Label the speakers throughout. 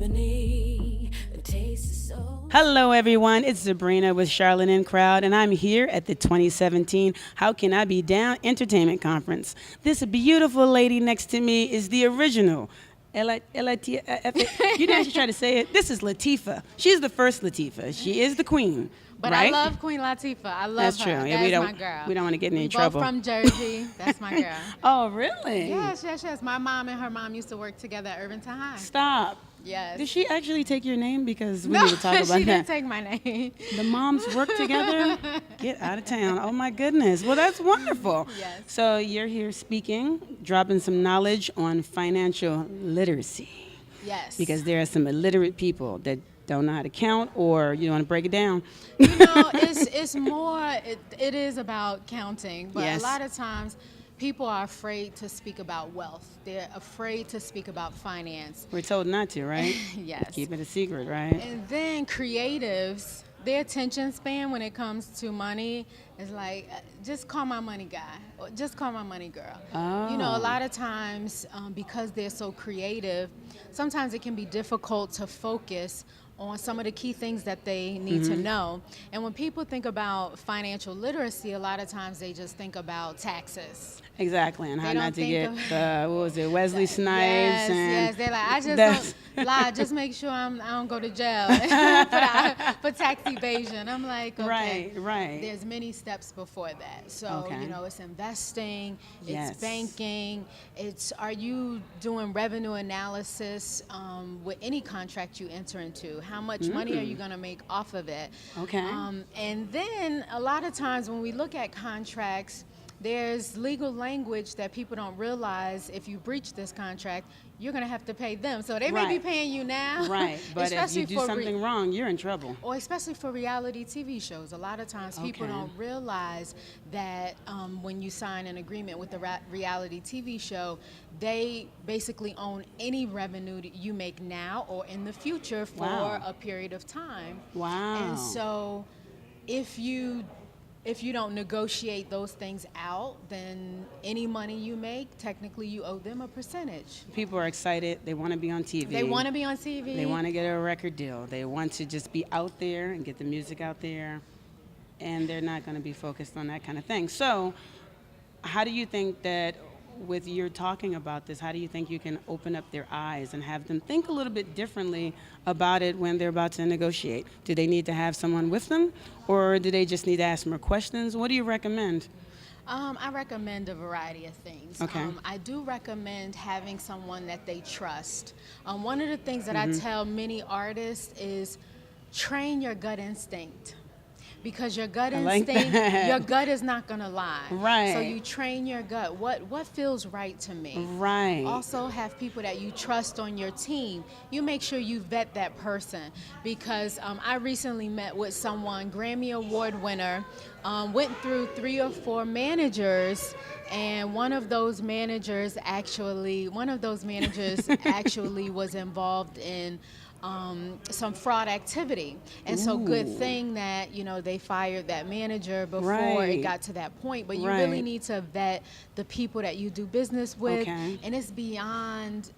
Speaker 1: ebony. The taste is so.
Speaker 2: Hello, everyone. It's Zabrina with Charlotte and Crowd, and I'm here at the 2017 How Can I Be Down Entertainment Conference. This beautiful lady next to me is the original. You know how she tried to say it? This is Lahteefah. She's the first Lahteefah. She is the queen.
Speaker 3: But
Speaker 2: right?
Speaker 3: I love Queen Lahteefah. I love
Speaker 2: That's
Speaker 3: her.
Speaker 2: true. Yeah,
Speaker 3: That's my girl.
Speaker 2: We don't want to get in any
Speaker 3: both
Speaker 2: trouble.
Speaker 3: From Jersey. That's my girl.
Speaker 2: Oh, really?
Speaker 3: Yes. My mom and her mom used to work together at Irvington High.
Speaker 2: Stop.
Speaker 3: Yes.
Speaker 2: Did she actually take your name? Because we
Speaker 3: No,
Speaker 2: need to talk about that.
Speaker 3: she didn't take my name.
Speaker 2: The moms work together? Get out of town. Oh, my goodness. Well, that's wonderful.
Speaker 3: Yes.
Speaker 2: So you're here speaking, dropping some knowledge on financial literacy.
Speaker 3: Yes.
Speaker 2: Because there are some illiterate people that don't know how to count, or you want to break it down?
Speaker 3: You know, it's more, it is about counting, but
Speaker 2: Yes.
Speaker 3: a lot of times people are afraid to speak about wealth. They're afraid to speak about finance.
Speaker 2: We're told not to, right?
Speaker 3: Yes.
Speaker 2: Keep it a secret, right?
Speaker 3: And then creatives, their attention span when it comes to money is like, just call my money guy, or just call my money girl.
Speaker 2: Oh.
Speaker 3: You know, a lot of times, because they're so creative, sometimes it can be difficult to focus on some of the key things that they need to know. And when people think about financial literacy, a lot of times they just think about taxes.
Speaker 2: Exactly, and how
Speaker 3: They
Speaker 2: not
Speaker 3: don't
Speaker 2: to
Speaker 3: think
Speaker 2: get, what was it, Wesley Snipes?
Speaker 3: Yes,
Speaker 2: and
Speaker 3: yes. They're like, I just
Speaker 2: that's-
Speaker 3: don't lie. Just make sure I don't go to jail for tax evasion. I'm like, okay.
Speaker 2: Right.
Speaker 3: There's many steps before that. So,
Speaker 2: Okay.
Speaker 3: you know, it's investing,
Speaker 2: Yes.
Speaker 3: it's banking, are you doing revenue analysis with any contract you enter into? How much money are you going to make off of it?
Speaker 2: Okay.
Speaker 3: And then a lot of times when we look at contracts, there's legal language that people don't realize. If you breach this contract, you're going to have to pay them. So they may be
Speaker 2: Right.
Speaker 3: paying you now.
Speaker 2: Right, but if
Speaker 3: especially
Speaker 2: you do
Speaker 3: for
Speaker 2: something wrong, you're in trouble.
Speaker 3: or especially for reality TV shows. A lot of times people
Speaker 2: Okay.
Speaker 3: don't realize that when you sign an agreement with a reality TV show, they basically own any revenue that you make now or in the future for
Speaker 2: Wow.
Speaker 3: a period of time.
Speaker 2: Wow.
Speaker 3: And so if you don't negotiate those things out, then any money you make, technically you owe them a percentage.
Speaker 2: People are excited. They want to be on TV.
Speaker 3: They want to be on TV.
Speaker 2: They want to get a record deal. They want to just be out there and get the music out there, and they're not going to be focused on that kind of thing. So how do you think that with your talking about this, how do you think you can open up their eyes and have them think a little bit differently about it when they're about to negotiate? Do they need to have someone with them, or do they just need to ask more questions? What do you recommend?
Speaker 3: I recommend a variety of things.
Speaker 2: Okay.
Speaker 3: I do recommend having someone that they trust. One of the things that I tell many artists is train your gut instinct. Because your gut
Speaker 2: like
Speaker 3: instinct,
Speaker 2: that.
Speaker 3: your gut is not going to lie.
Speaker 2: Right.
Speaker 3: So you train your gut. What feels right to me?
Speaker 2: Right.
Speaker 3: Also have people that you trust on your team. You make sure you vet that person. Because I recently met with someone, Grammy Award winner, went through 3 or 4 managers, and one of those managers actually was involved in some fraud activity. And so good thing that, you know, they fired that manager before
Speaker 2: Right.
Speaker 3: it got to that point. But you
Speaker 2: Right.
Speaker 3: really need to vet the people that you do business with.
Speaker 2: Okay.
Speaker 3: And it's beyond,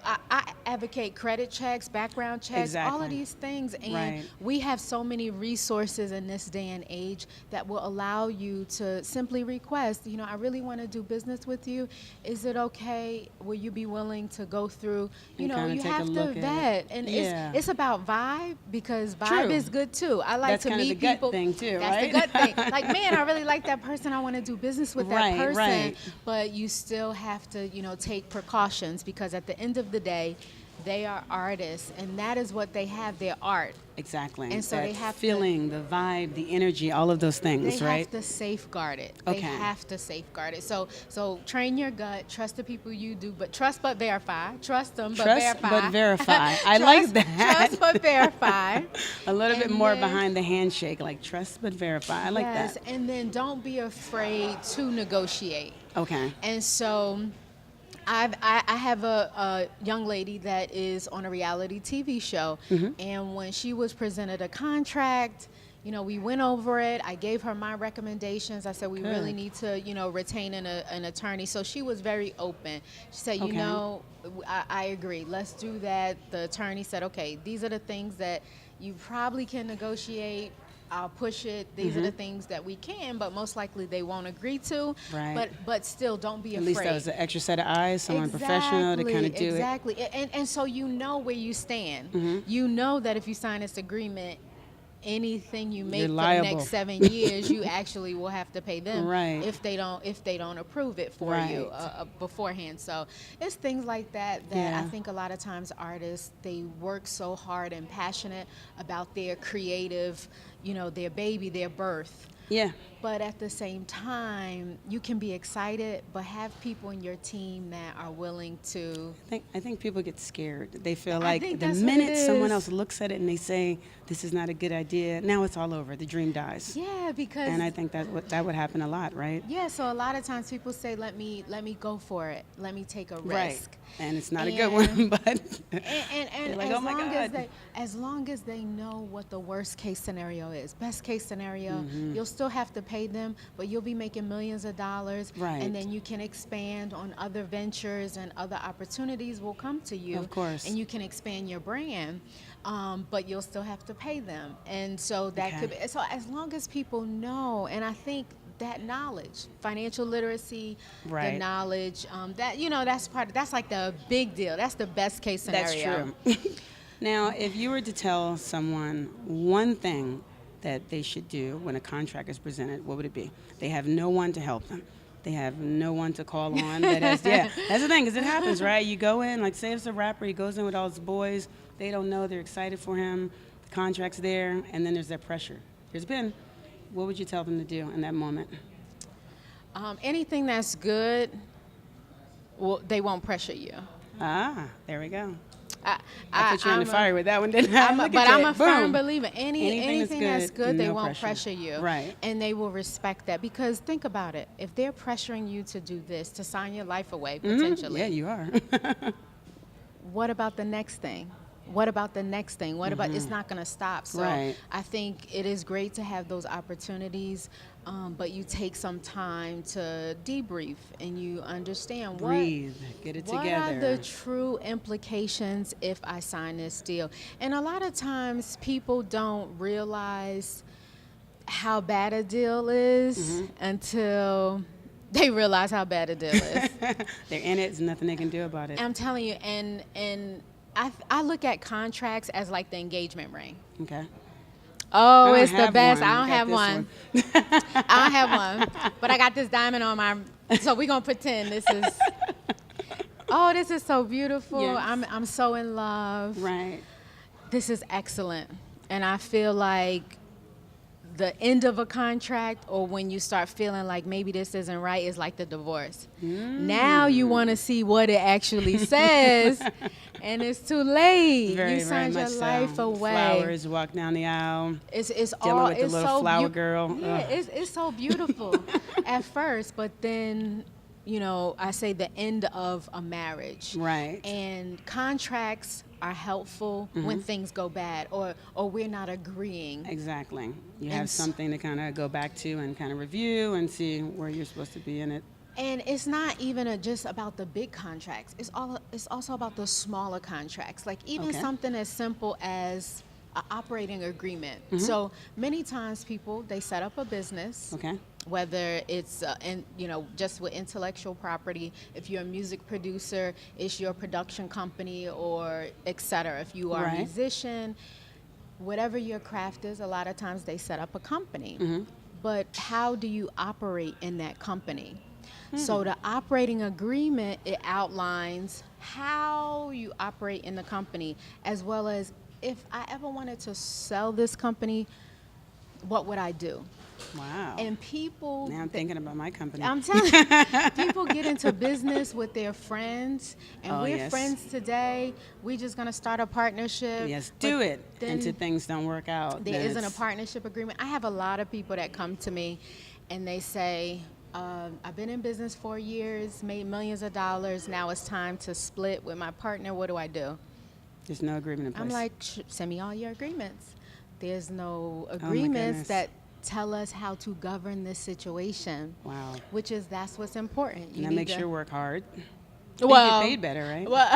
Speaker 3: I advocate credit checks, background checks, all
Speaker 2: Exactly.
Speaker 3: of these things. And
Speaker 2: Right.
Speaker 3: we have so many resources in this day and age that will allow you to simply request, you know, I really want to do business with you. Is it okay? Will you be willing to go through? You
Speaker 2: And
Speaker 3: know,
Speaker 2: kinda
Speaker 3: you
Speaker 2: take a
Speaker 3: have to
Speaker 2: look at
Speaker 3: vet.
Speaker 2: it.
Speaker 3: And
Speaker 2: Yeah.
Speaker 3: it's about vibe, because vibe
Speaker 2: True.
Speaker 3: is good too. I like
Speaker 2: That's
Speaker 3: to
Speaker 2: kinda
Speaker 3: meet
Speaker 2: the gut
Speaker 3: people.
Speaker 2: thing too,
Speaker 3: That's
Speaker 2: right?
Speaker 3: the gut thing. Like, man, I really like that person. I want to do business with that
Speaker 2: Right,
Speaker 3: person.
Speaker 2: right.
Speaker 3: But you still have to, you know, take precautions, because at the end of the day, they are artists, and that is what they have, their art.
Speaker 2: Exactly.
Speaker 3: And so
Speaker 2: That
Speaker 3: they have to-
Speaker 2: feeling, the vibe, the energy, all of those things,
Speaker 3: They
Speaker 2: right?
Speaker 3: have to safeguard it.
Speaker 2: Okay.
Speaker 3: They have to safeguard it. So train your gut, trust the people you do, but trust but verify. Trust them but
Speaker 2: Trust
Speaker 3: verify.
Speaker 2: but verify. I like that.
Speaker 3: Trust but verify.
Speaker 2: A little bit
Speaker 3: And
Speaker 2: more
Speaker 3: then-
Speaker 2: behind the handshake, like trust but verify. I like
Speaker 3: Yes,
Speaker 2: that.
Speaker 3: and then don't be afraid to negotiate.
Speaker 2: Okay.
Speaker 3: And so I have a young lady that is on a reality TV show,
Speaker 2: Mm-hmm.
Speaker 3: and when she was presented a contract, we went over it. I gave her my recommendations. I said, we really
Speaker 2: Good.
Speaker 3: need to, retain an attorney. So she was very open. She said,
Speaker 2: Okay.
Speaker 3: I agree. Let's do that. The attorney said, okay, these are the things that you probably can negotiate. I'll push it. These are the things that we can, but most likely they won't agree to.
Speaker 2: Right.
Speaker 3: But still, don't be
Speaker 2: At
Speaker 3: afraid.
Speaker 2: least that was an extra set of eyes, someone professional to kind of do it.
Speaker 3: Exactly. And so you know where you stand. You know that if you sign this agreement, anything you make
Speaker 2: You're
Speaker 3: for the
Speaker 2: liable.
Speaker 3: next 7 years, you actually will have to pay them
Speaker 2: Right.
Speaker 3: if they don't approve it for you beforehand. So it's things like that
Speaker 2: Yeah.
Speaker 3: I think a lot of times artists, they work so hard and passionate about their creative, their baby, their birth.
Speaker 2: Yeah.
Speaker 3: But at the same time, you can be excited, but have people in your team that are willing to.
Speaker 2: I think people get scared. They feel
Speaker 3: I
Speaker 2: like
Speaker 3: think
Speaker 2: the
Speaker 3: that's what it
Speaker 2: minute someone
Speaker 3: is.
Speaker 2: else looks at it and they say, this is not a good idea, now it's all over. The dream dies.
Speaker 3: Yeah, because.
Speaker 2: And I think that would happen a lot, right?
Speaker 3: Yeah, so a lot of times people say, let me go for it. Let me take a risk.
Speaker 2: Right. And it's not a good one, but
Speaker 3: And
Speaker 2: like,
Speaker 3: as,
Speaker 2: oh my
Speaker 3: long
Speaker 2: God.
Speaker 3: as long as they know what the worst case scenario is, best case scenario, you'll still have to pay them, but you'll be making millions of dollars.
Speaker 2: Right.
Speaker 3: And then you can expand on other ventures and other opportunities will come to you.
Speaker 2: Of course.
Speaker 3: And you can expand your brand, but you'll still have to pay them. And so that could be, so as long as people know, and I think that knowledge, financial literacy, the
Speaker 2: Right.
Speaker 3: knowledge, that's like the big deal. That's the best case scenario.
Speaker 2: That's true. Now, if you were to tell someone one thing that they should do when a contract is presented, what would it be? They have no one to help them. They have no one to call on. That's the thing, because it happens, right? You go in, like say it's a rapper, he goes in with all his boys, they don't know, they're excited for him, the contract's there, and then there's that pressure. Here's a pen. What would you tell them to do in that moment?
Speaker 3: Anything that's good, well, they won't pressure you.
Speaker 2: Ah, there we go.
Speaker 3: I
Speaker 2: Put you on the
Speaker 3: I'm a-
Speaker 2: fire with that one, didn't I? Look
Speaker 3: But
Speaker 2: at
Speaker 3: I'm
Speaker 2: that.
Speaker 3: a firm
Speaker 2: Boom.
Speaker 3: believer. Anything that's good, they
Speaker 2: no
Speaker 3: won't pressure you.
Speaker 2: Right.
Speaker 3: And they will respect that. Because think about it. If they're pressuring you to do this, to sign your life away, potentially,
Speaker 2: Yeah, you are.
Speaker 3: what about the next thing? What about the next thing? What about, it's not going to stop. So
Speaker 2: Right.
Speaker 3: I think it is great to have those opportunities, but you take some time to debrief and you understand
Speaker 2: Breathe. Get it
Speaker 3: what
Speaker 2: together.
Speaker 3: are the true implications if I sign this deal. And a lot of times people don't realize how bad a deal is until they realize how bad a deal is.
Speaker 2: They're in it. There's nothing they can do about it.
Speaker 3: I'm telling you, and I look at contracts as like the engagement ring.
Speaker 2: Okay.
Speaker 3: Oh,
Speaker 2: I don't
Speaker 3: it's the
Speaker 2: have
Speaker 3: best.
Speaker 2: one.
Speaker 3: I don't
Speaker 2: Got
Speaker 3: have
Speaker 2: this
Speaker 3: one. I don't have one. But I got this diamond on my, so we're going to pretend this is, oh, this is so beautiful.
Speaker 2: Yes.
Speaker 3: I'm so in love.
Speaker 2: Right.
Speaker 3: This is excellent. And I feel like the end of a contract, or when you start feeling like maybe this isn't right, is like the divorce. Now you want to see what it actually says, and it's too late.
Speaker 2: Very,
Speaker 3: you signed
Speaker 2: very
Speaker 3: your
Speaker 2: much
Speaker 3: life
Speaker 2: so.
Speaker 3: away.
Speaker 2: Flowers, walk down the aisle.
Speaker 3: It's
Speaker 2: Dealing
Speaker 3: all
Speaker 2: with the
Speaker 3: it's
Speaker 2: little
Speaker 3: so
Speaker 2: flower girl.
Speaker 3: Yeah,
Speaker 2: Ugh.
Speaker 3: it's so beautiful at first, but then I say the end of a marriage.
Speaker 2: Right.
Speaker 3: And contracts are helpful when things go bad or we're not agreeing.
Speaker 2: Exactly. You
Speaker 3: And
Speaker 2: have something to kind of go back to and kind of review and see where you're supposed to be in it.
Speaker 3: And it's not even just about the big contracts. It's also about the smaller contracts. Like even
Speaker 2: Okay.
Speaker 3: something as simple as an operating agreement. So many times people, they set up a business.
Speaker 2: Okay.
Speaker 3: Whether it's just with intellectual property, if you're a music producer, it's your production company, or et cetera. If you are a
Speaker 2: Right.
Speaker 3: musician, whatever your craft is, a lot of times they set up a company. But how do you operate in that company? So the operating agreement, it outlines how you operate in the company, as well as if I ever wanted to sell this company, what would I do?
Speaker 2: Wow.
Speaker 3: And people,
Speaker 2: Now I'm thinking about my company.
Speaker 3: I'm telling you, people get into business with their friends, and
Speaker 2: Oh,
Speaker 3: we're
Speaker 2: yes.
Speaker 3: friends today. We're just going to start a partnership.
Speaker 2: Yes,
Speaker 3: But
Speaker 2: do it
Speaker 3: then
Speaker 2: until things don't work out.
Speaker 3: there
Speaker 2: then
Speaker 3: isn't a
Speaker 2: it's-
Speaker 3: partnership agreement. I have a lot of people that come to me, and they say, I've been in business 4 years, made millions of dollars. Now it's time to split with my partner. What do I do?
Speaker 2: There's no agreement in place.
Speaker 3: I'm like, send me all your agreements. There's no
Speaker 2: goodness.
Speaker 3: agreements that tell us how to govern this situation.
Speaker 2: Wow.
Speaker 3: That's what's important.
Speaker 2: And that makes you work hard.
Speaker 3: Well,
Speaker 2: you get paid better, right?
Speaker 3: Well,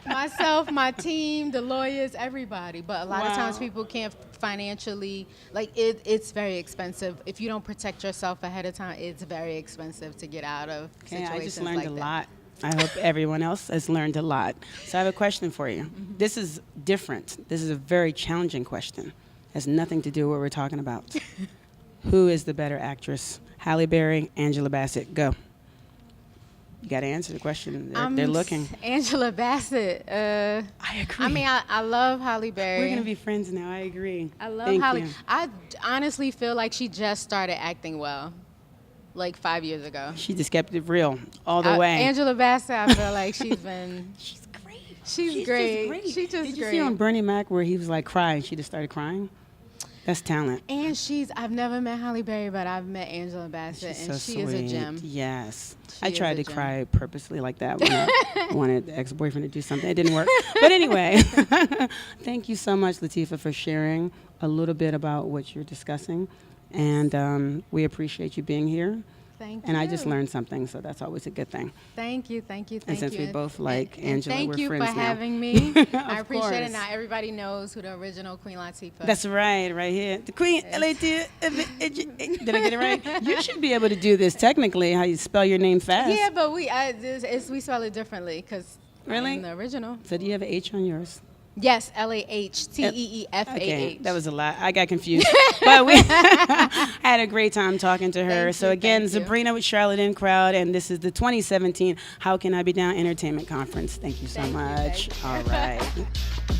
Speaker 3: myself, my team, the lawyers, everybody. But a lot of times people can't financially, like it's very expensive. If you don't protect yourself ahead of time, it's very expensive to get out of situations
Speaker 2: I just learned
Speaker 3: like
Speaker 2: a
Speaker 3: that.
Speaker 2: lot. I hope everyone else has learned a lot. So I have a question for you. This is different. This is a very challenging question. Has nothing to do with what we're talking about. Who is the better actress? Halle Berry, Angela Bassett? Go. You got to answer the question. They're looking.
Speaker 3: Angela Bassett.
Speaker 2: I agree.
Speaker 3: I mean, I love Halle Berry.
Speaker 2: We're going to be friends now. I agree.
Speaker 3: I love
Speaker 2: Thank
Speaker 3: Halle.
Speaker 2: you.
Speaker 3: I honestly feel like she just started acting well, like 5 years ago.
Speaker 2: She just kept it real all the way.
Speaker 3: Angela Bassett, I feel like she's been.
Speaker 2: She's great.
Speaker 3: She's great.
Speaker 2: Just great.
Speaker 3: She's just
Speaker 2: Did you
Speaker 3: great.
Speaker 2: see on Bernie Mac where he was like crying? She just started crying. That's talent.
Speaker 3: And I've never met Halle Berry, but I've met Angela Bassett,
Speaker 2: She's
Speaker 3: and
Speaker 2: so
Speaker 3: she is a
Speaker 2: sweet.
Speaker 3: gem.
Speaker 2: Yes.
Speaker 3: She
Speaker 2: I
Speaker 3: is
Speaker 2: tried
Speaker 3: a
Speaker 2: to
Speaker 3: gem.
Speaker 2: cry purposely like that when I wanted the ex-boyfriend to do something. It didn't work. But anyway, thank you so much, Lahteefah, for sharing a little bit about what you're discussing. And we appreciate you being here.
Speaker 3: Thank you.
Speaker 2: And I just learned something, so that's always a good thing.
Speaker 3: Thank you, thank you, thank
Speaker 2: And since
Speaker 3: you.
Speaker 2: we both like Angela,
Speaker 3: thank
Speaker 2: we're
Speaker 3: you
Speaker 2: friends
Speaker 3: for
Speaker 2: now.
Speaker 3: having me. I appreciate
Speaker 2: course.
Speaker 3: it. Now everybody knows who the original Queen Lahteefah.
Speaker 2: That's right here. The Queen, Lahteefah. Did I get it right? You should be able to do this technically, how you spell your name fast.
Speaker 3: Yeah, but we spell it differently because
Speaker 2: Really?
Speaker 3: I'm the original.
Speaker 2: So do you have an H on yours?
Speaker 3: Yes, Lahteefah.
Speaker 2: Okay, that was a lot. I got confused. But we had a great time talking to her.
Speaker 3: Thank
Speaker 2: So
Speaker 3: you,
Speaker 2: again,
Speaker 3: thank you.
Speaker 2: Zabrina with Charlotte in Crowd, and this is the 2017 How Can I Be Down Entertainment Conference. Thank you so
Speaker 3: Thank you,
Speaker 2: much.
Speaker 3: thank you.
Speaker 2: All right.